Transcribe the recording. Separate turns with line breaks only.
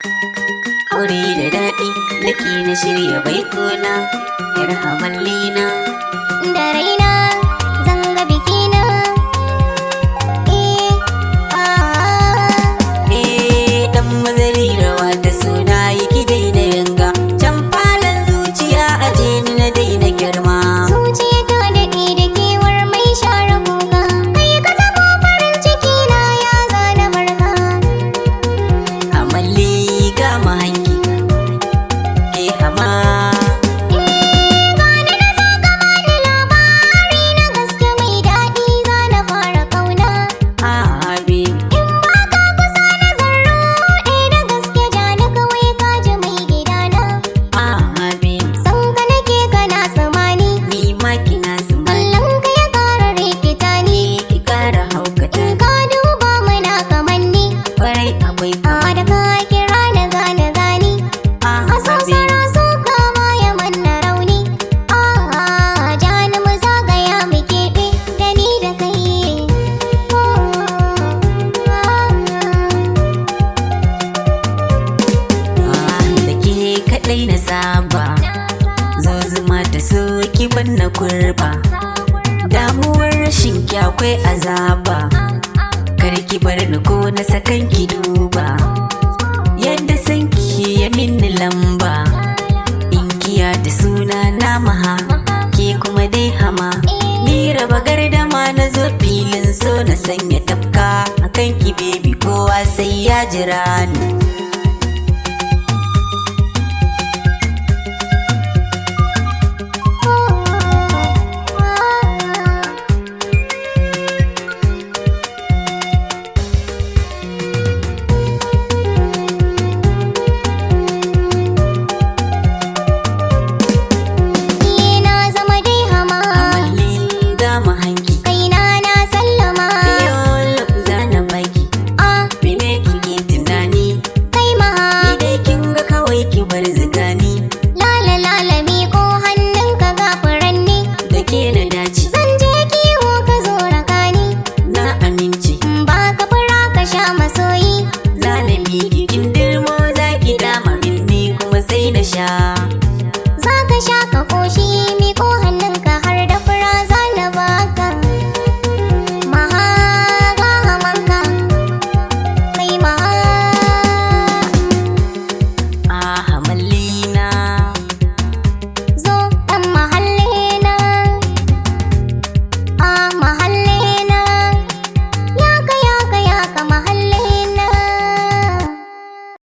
Aure da daɗi nake na shirya baikona, yar hamallina.
Da raina zan ga bikina.
Dan mazari rawa da suna yi ki daina yanga, can falon zuciya aje ni na daina girma.
Zuciya ta daɗe da kewar mai share kuka, kai ka zamo farin ciki na ya zana barka.
Amalli ga mahanki ke hama.
Gani na zo gama da labari na gaske mai daɗi zana fara ƙauna.
Abi
In ba ka kusa na zarro da gaske jani kawai ka ji mai gidana.
abi
San ka nake kana tsammani,
ni ma kina zuma
kallon ka ya ƙara rikita ni.
ki kara haukata.
In ka duba mana kamanni,
Kwarai akwai
a da ka kira na gane gani. A so
abi
sara so kama ya manna rauni. Jani mu zagaya mu keɓe da ni da kai.
da ke kaɗai na saba, zo zuma ta so ki banna kurba. Damuwar rashin ki akwai azaba, kar ki bar ni ko na sakan ki duba. Yadda san ki ya minni lamba, in kiya da suna na maha, ke kuma dai hama. Ni raba gardama na zo filin so na sanya tafka akan ki baby, kowa sai ya jira ni.
Na zama dai hama,
Amalli ga mahanki
kaina na sallama.
yau zana baki, mene kike tunani?
Kai maha,
Ni dai kin ga kawai ki bar zigani,
lala lala miƙo hannunka ga furanni.
da ke na dace
Zan je kiwo ka zo rakani,
na amince.
ba ka fura ka sha masoyi.
Zalimi kin dirmo zaki dama minni kuma sai na sha.